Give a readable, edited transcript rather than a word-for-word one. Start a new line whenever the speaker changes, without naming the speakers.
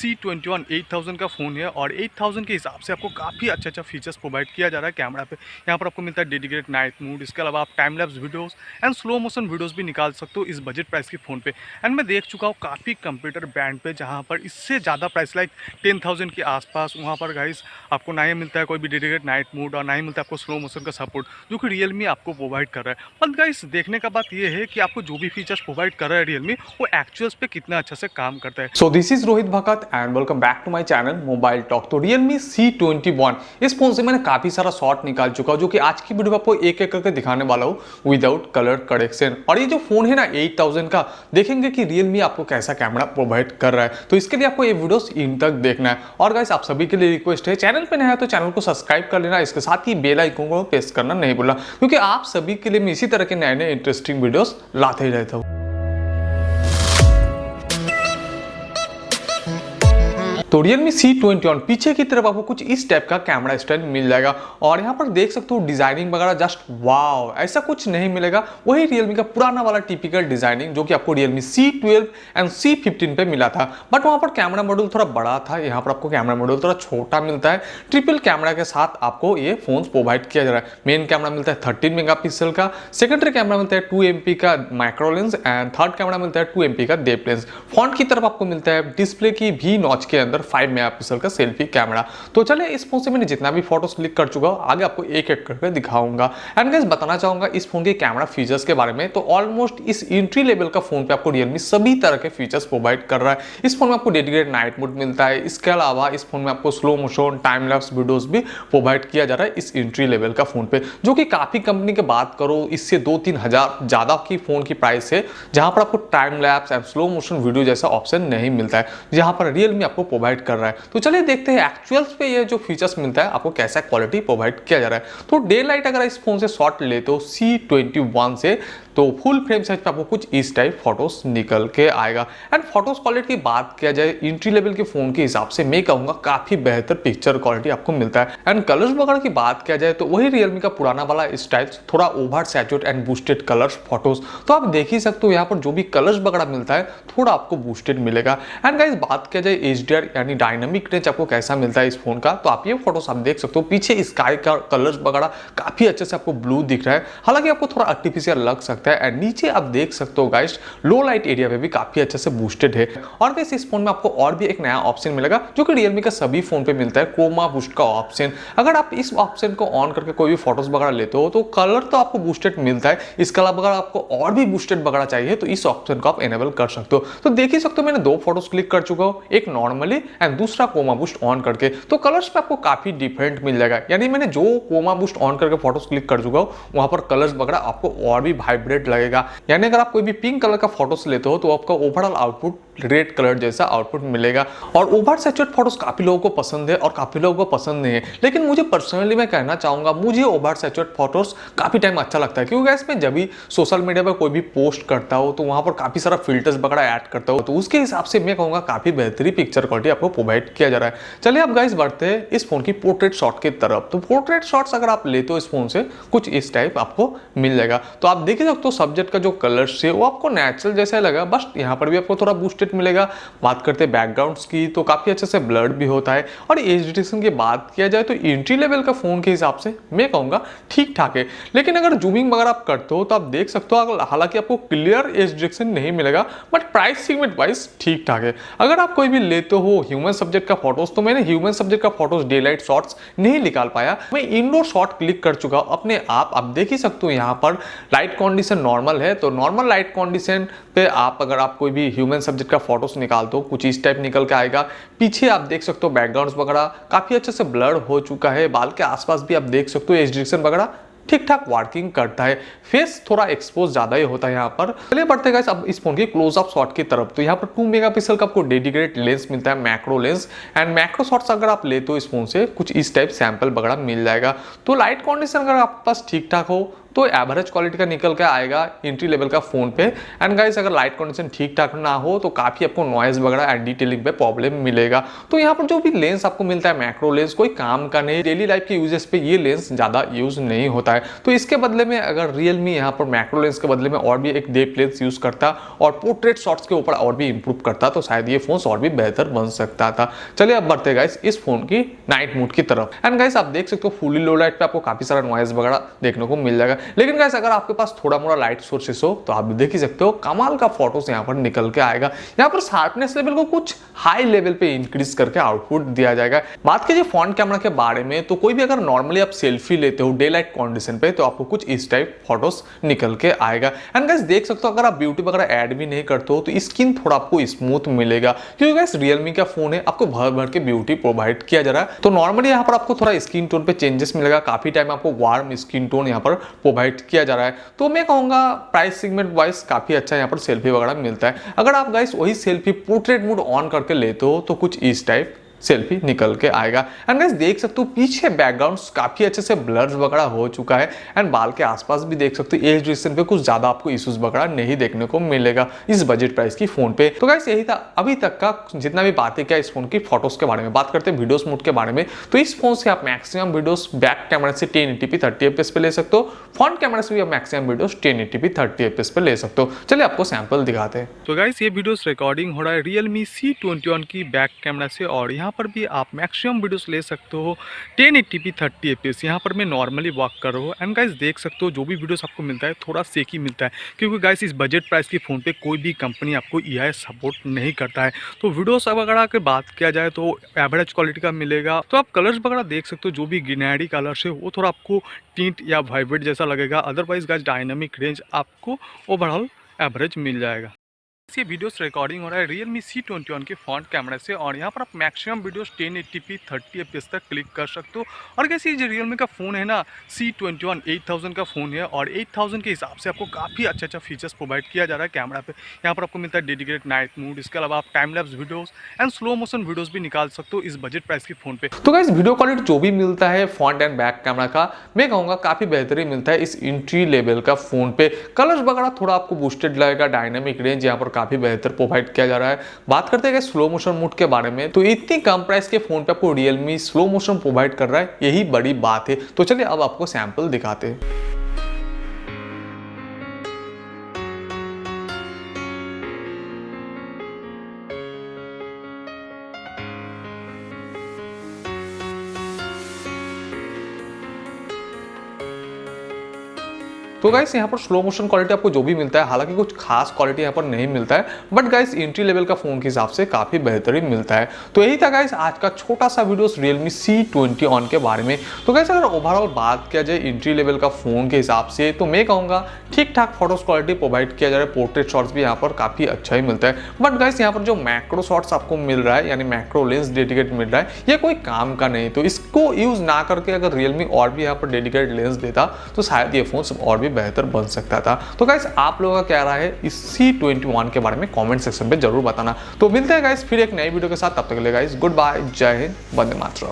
C21 8000 का phone है और 8000 के हिसाब से आपको काफ़ी अच्छा फीचर्स प्रोवाइड किया जा रहा है कैमरा पे। यहाँ पर आपको मिलता है डेडिकेटेड नाइट मोड, इसके अलावा आप time lapse videos and slow motion videos भी निकाल सकते हो इस बजट प्राइस के फ़ोन पे। एंड मैं देख चुका हूँ काफ़ी कंप्यूटर ब्रांड पे जहाँ पर इससे ज़्यादा प्राइस लाइक 10,000 के आसपास वहाँ पर गाइस आपको ना ही मिलता है कोई भी डेडिकेटेड नाइट मोड और ना ही मिलता है आपको स्लो मोशन का सपोर्ट, जो कि रियलमी आपको प्रोवाइड कर रहा है। बट गाइस देखने का बात ये है कि आपको जो भी फीचर्स प्रोवाइड कर रहा है रियलमी, वो एक्चुअल्स पे कितना अच्छा से काम करता है।
So this is Rohit Bhagat and welcome back to my channel mobile talk. तो Realme C21 इस फोन से मैंने काफी सारा शॉट निकाल चुका हूं, जो कि आज की वीडियो में आपको एक एक करके दिखाने वाला हूं विदाउट कलर करेक्शन। और ये जो फोन है ना 8000 का, देखेंगे कि Realme आपको कैसा कैमरा प्रोवाइड कर रहा है। तो इसके लिए आपको ये वीडियोस इन तक देखना है। और गाइस आप सभी के लिए रिक्वेस्ट है, चैनल पे नया है तो चैनल को सब्सक्राइब कर लेना, इसके साथ ही बेल आइकन को प्रेस करना नहीं भूलना, क्योंकि आप सभी के लिए मैं इसी तरह के नए नए इंटरेस्टिंग वीडियोस लाते ही रहता हूँ। तो Realme C21 पीछे की तरफ आपको कुछ इस टाइप का कैमरा स्टैंड मिल जाएगा और यहाँ पर देख सकते हो डिजाइनिंग वगैरह जस्ट वाव, ऐसा कुछ नहीं मिलेगा। वही Realme का पुराना वाला टिपिकल डिजाइनिंग जो कि आपको Realme C12 एंड C15 पे मिला था, बट वहाँ पर कैमरा मॉड्यूल थोड़ा बड़ा था, यहाँ पर आपको कैमरा मॉड्यूल थोड़ा छोटा मिलता है। ट्रिपल कैमरा के साथ आपको ये फोन प्रोवाइड किया जा रहा है। मेन कैमरा मिलता है 13 मेगापिक्सल का, सेकेंडरी कैमरा मिलता है 2 MP का micro lens and third camera मिलता है 2 MP का डेप्थ लेंस। फ्रंट की तरफ आपको मिलता है डिस्प्ले की भी नॉच के अंदर 5 मेगापिक्सल का सेल्फी कैमरा। तो चलिए इस फोन से मैंने जितना भी फोटोज क्लिक कर चुका हूं, आगे आपको एक एक करके दिखाऊंगा। एंड गाइस बताना चाहूंगा इस फोन के कैमरा फीचर्स के बारे में। तो ऑलमोस्ट इस एंट्री लेवल का फोन पे आपको Realme सभी तरह के फीचर्स प्रोवाइड कर रहा है। इस फोन में आपको डेडिकेटेड नाइट मोड मिलता है, इसके अलावा इस फोन में आपको slow motion time lapse videos भी प्रोवाइड किया जा रहा है इस एंट्री लेवल का फोन पे, जो कि काफी कंपनी की बात करो इससे 2-3 हजार ज्यादा की फोन की प्राइस है, जहां पर आपको time lapse and slow motion video जैसा ऑप्शन नहीं मिलता है, जहां पर Realme आपको प्रोवाइड कर रहा है। तो चलिए देखते हैं एक्चुअल्स पे ये जो फीचर्स मिलता है आपको कैसा क्वालिटी प्रोवाइड किया जा रहा है। तो डे लाइट अगर इस फोन से शॉट लेते हो C21 से, तो फुल फ्रेम साइज पे आपको कुछ इस टाइप फोटोज निकल के आएगा। एंड फोटोज क्वालिटी की बात किया जाए एंट्री लेवल के फोन के हिसाब से, मैं कहूंगा काफी बेहतर पिक्चर क्वालिटी आपको मिलता है। एंड कलर्स वगैरह की बात किया जाए तो वही Realme का पुराना वाला स्टाइल, थोड़ा over saturate and boosted colours photos. तो आप देख ही सकते हो यहाँ पर जो भी कलर्स वगैरह मिलता है थोड़ा आपको बूस्टेड मिलेगा। एंड गाइस बात किया जाए HDR यानी डायनामिक रेंज आपको कैसा मिलता है इस फोन का, तो आप ये फोटोज आप देख सकते हो, पीछे स्काई का कलर्स वगैरह काफी अच्छे से आपको ब्लू दिख रहा है, हालांकि आपको थोड़ा आर्टिफिशियल लग सकता है। एंड नीचे आप देख सकते हो गाइस लो लाइट एरिया पे भी काफी अच्छे से बूस्टेड है। और गाइस इस फोन में आपको और भी एक नया ऑप्शन मिलेगा जो कि Realme का सभी फोन पे मिलता है, क्रोमा बूस्ट का ऑप्शन। अगर आप इस ऑप्शन को ऑन करके कोई भी फोटोज वगैरह लेते हो तो कलर तो आपको बूस्टेड मिलता है, इसके अलावा अगर आपको और भी बूस्टेड वगैरह चाहिए तो इस ऑप्शन को आप एनेबल कर सकते हो। तो देख ही सकते हो मैंने 2 फोटोज क्लिक कर चुका हूं, एक नॉर्मली एंड दूसरा क्रोमा बूस्ट ऑन करके। तो कलर्स पे आपको काफी डिफरेंट मिल जाएगा, यानी मैंने जो क्रोमा बूस्ट ऑन करके फोटोज क्लिक कर चुका हूं वहां पर कलर्स वगैरह आपको और भी वाइब्रेट लगेगा। यानी अगर आप कोई भी पिंक कलर का फोटोज लेते हो तो आपका ओवरऑल आउटपुट रेड कलर जैसा आउटपुट मिलेगा। और ओवर सैचुरेट फोटोज काफी लोगों को पसंद है और काफी लोगों को पसंद नहीं है, लेकिन मुझे पर्सनली मैं कहना चाहूंगा मुझे ओवर सैचुरेट फोटोज काफी टाइम अच्छा लगता है, क्योंकि इसमें जब भी सोशल मीडिया पर कोई भी पोस्ट करता हो तो वहां पर काफी सारा फिल्टर्स वगैरह ऐड करता हो, तो उसके हिसाब से मैं कहूंगा काफी बेहतरीन पिक्चर क्वालिटी आपको प्रोवाइड किया जा रहा है। चलिए अब गाइस बढ़ते हैं इस फोन की पोर्ट्रेट शॉट की तरफ। तो पोर्ट्रेट शॉट्स अगर आप लेते हो इस फोन से कुछ इस टाइप आपको मिल जाएगा। तो आप देख सकते हो सब्जेक्ट का जो कलर है वो आपको नेचुरल जैसा लगा, बस यहाँ पर भी आपको थोड़ा बूस्टेड मिलेगा। बात करते हैं बैकग्राउंड्स की तो काफी अच्छे से ब्लर्ड भी होता है। और एज डिटेक्शन की बात किया जाए तो एंट्री लेवल का फोन के हिसाब से मैं कहूंगा ठीक ठाक है, लेकिन अगर जूमिंग वगैरह आप करते हो तो आप देख सकते हो हालांकि आपको क्लियर एज डिटेक्शन नहीं मिलेगा, बट प्राइस सेगमेंट वाइज ठीक ठाक है। अगर आप कोई भी लेते हो ह्यूमन सब्जेक्ट का फोटोज, तो मैंने ह्यूमन सब्जेक्ट का फोटोज डे लाइट शॉट्स नहीं निकाल पाया, मैं इंडोर शॉट क्लिक कर चुका हूं अपने आप देख ही सकते हो यहाँ पर लाइट कंडीशन नॉर्मल है। तो नॉर्मल लाइट कंडीशन पे आप अगर आप कोई भी ह्यूमन सब्जेक्ट का फोटोज निकालते हो कुछ इस टाइप निकल के आएगा। पीछे आप देख सकते हो बैकग्राउंड्स वगैरह काफी अच्छे से ब्लर हो चुका है, बाल के आसपास भी आप देख सकते हो एज डिटेक्शन वगैरह ठीक ठाक वर्किंग करता है। फेस थोड़ा एक्सपोज ज्यादा ही होता है यहाँ पर। चलिए बढ़ते हैं अब इस फोन की क्लोजअप शॉट की तरफ। तो यहाँ पर 2 मेगापिक्सल का आपको डेडिकेटेड लेंस मिलता है, macro lens. And macro shots अगर आप लेते हो इस फोन से कुछ इस टाइप सैंपल वगैरह मिल जाएगा। तो लाइट कंडीशन अगर आपके पास ठीक ठाक हो तो एवरेज क्वालिटी का निकल के आएगा एंट्री लेवल का फोन पे। एंड गाइस अगर लाइट कंडीशन ठीक ठाक ना हो तो काफी आपको नॉइज वगैरह एंड डिटेलिंग पे प्रॉब्लम मिलेगा। तो यहाँ पर जो भी लेंस आपको मिलता है मैक्रो लेंस कोई काम का नहीं, डेली लाइफ के यूजेस पे ये लेंस ज्यादा यूज नहीं होता है। तो इसके बदले में अगर रियलमी यहाँ पर मैक्रो लेंस के बदले में और भी एक डेप्थ लेंस यूज करता और पोर्ट्रेट शॉट्स के ऊपर और भी इंप्रूव करता तो शायद ये फोन और भी बेहतर बन सकता था। चलिए अब बढ़ते गाइस इस फोन की नाइट मोड की तरफ। एंड गाइस आप देख सकते हो फुली लो लाइट पे आपको काफी सारा नॉइज वगैरह देखने को मिल जाएगा, लेकिन गाइस अगर आपके पास थोड़ा मोड़ा लाइट सोर्सेस हो तो आप देख ही सकते हो कमाल का फोटोस यहाँ पर निकल के आएगा। यहाँ पर शार्पनेस लेवल को कुछ हाई लेवल पे इंक्रीज करके आउटपुट दिया जाएगा। बात कीजिए फ्रंट कैमरा के बारे में तो कोई भी अगर नॉर्मली आप सेल्फी लेते हो डे लाइट कंडीशन पे तो आपको कुछ इस टाइप फोटोस निकल के आएगा। एंड गाइस देख सकते हो अगर आप ब्यूटी वगैरह ऐड भी नहीं करते हो तो स्किन थोड़ा आपको स्मूथ मिलेगा, क्योंकि गाइस रियलमी का फोन है, आपको भर भर के ब्यूटी प्रोवाइड किया जा रहा है। तो नॉर्मली यहाँ पर आपको थोड़ा स्किन टोन पे चेंजेस मिलेगा, काफी टाइम आपको वार्म स्किन टोन यहाँ पर प्रोवाइड किया जा रहा है। तो मैं कहूंगा प्राइस सेगमेंट वाइज काफी अच्छा यहाँ पर सेल्फी वगैरह मिलता है। अगर आप गाइस वही सेल्फी पोर्ट्रेट मोड ऑन करके लेते हो तो कुछ इस टाइप सेल्फी निकल के आएगा। एंड गाइस देख सकते हो पीछे बैकग्राउंड काफी अच्छे से ब्लर वगैरह हो चुका है। एंड बाल के आसपास भी देख सकते हो एज डिस्टेंस पे कुछ ज्यादा आपको इश्यूज वगैरह नहीं देखने को मिलेगा इस बजट प्राइस की फोन पे। तो गाइस यही था अभी तक का जितना भी बातें किया इस फोन की फोटोज के बारे में। बात करते हैं वीडियोस मोड के बारे में तो इस फोन से आप मैक्सिमम वीडियोस बैक कैमरा से 1080p 30fps पे ले सकते हो, फ्रंट कैमरा से भी आप मैक्सिमम वीडियोस 1080p 30fps पे ले सकते हो। चलिए आपको सैंपल दिखाते हैं।
तो गाइस ये वीडियोस रिकॉर्डिंग हो रहा है Realme C21 की बैक कैमरा से और यहाँ पर भी आप मैक्सिमम वीडियोस ले सकते हो 1080p 30fps। यहाँ पर मैं नॉर्मली वॉक कर रहा हूँ। एंड गाइस देख सकते हो जो भी वीडियोस आपको मिलता है थोड़ा सेकी मिलता है, क्योंकि गाइस इस बजट प्राइस की फ़ोन पे कोई भी कंपनी आपको EI सपोर्ट नहीं करता है। तो वीडियोस वगैरह की बात किया जाए तो एवरेज क्वालिटी का मिलेगा। तो आप कलर्स वगैरह देख सकते हो जो भी ग्रीनरी कलर्स है वो थोड़ा आपको टिंट या वाइब्रेट जैसा लगेगा, अदरवाइज गाइस डायनामिक रेंज आपको ओवरऑल एवरेज मिल जाएगा। ये वीडियोस रिकॉर्डिंग हो रहा है Realme C21 के फ्रंट कैमरा से और यहाँ पर आप मैक्सिमम वीडियोस 1080p 30fps तक क्लिक कर सकते हो। और कैसे ये जो Realme का फ़ोन है ना C21 8000 का फ़ोन है और 8000 के हिसाब से आपको काफ़ी अच्छा फीचर्स प्रोवाइड किया जा रहा है कैमरा पे। यहाँ पर आपको मिलता है डेडिकेटेड नाइट मोड, इसके अलावा आप time lapse videos and slow motion videos भी निकाल सकते हो इस बजट प्राइस की फ़ोन पे।
तो गाइस वीडियो क्वालिटी जो भी मिलता है फ्रंट एंड बैक कैमरा का मैं कहूंगा काफी बेहतरीन मिलता है इस एंट्री लेवल का फोन पे। कलर्स वगैरह थोड़ा आपको बूस्टेड लगेगा, डायनामिक रेंज यहाँ पर काफी बेहतर प्रोवाइड किया जा रहा है। बात करते हैं स्लो मोशन मोड के बारे में तो इतनी कम प्राइस के फोन पे आपको रियलमी स्लो मोशन प्रोवाइड कर रहा है, यही बड़ी बात है। तो चलिए अब आपको सैंपल दिखाते हैं। तो गाइस यहाँ पर स्लो मोशन क्वालिटी आपको जो भी मिलता है, हालांकि कुछ खास क्वालिटी यहाँ पर नहीं मिलता है, बट गाइस एंट्री लेवल का फोन के हिसाब से काफी बेहतरीन मिलता है। तो यही था गाइस आज का छोटा सा वीडियोस Realme C21 के बारे में। तो गाइस अगर ओवरऑल बात किया जाए एंट्री लेवल का फोन के हिसाब से तो मैं कहूँगा ठीक ठाक फोटोज क्वालिटी प्रोवाइड किया जा रहा है, पोर्ट्रेट शॉट्स भी यहाँ पर काफी अच्छा ही मिलता है। बट गाइस यहाँ पर जो मैक्रो शॉट्स आपको मिल रहा है यानी मैक्रो लेंस डेडिकेट मिल रहा है ये कोई काम का नहीं। तो इसको यूज ना करके अगर रियलमी और भी यहाँ पर डेडिकेटेड लेंस देता तो शायद ये फोन और भी बेहतर बन सकता था। तो गाइस आप लोगों का क्या राय है इस C21 के बारे में कमेंट सेक्शन पे जरूर बताना। तो मिलते हैं गाइस फिर एक नई वीडियो के साथ, तब तक के लिए गाइस गुड बाय, जय हिंद, वंदे मातरम।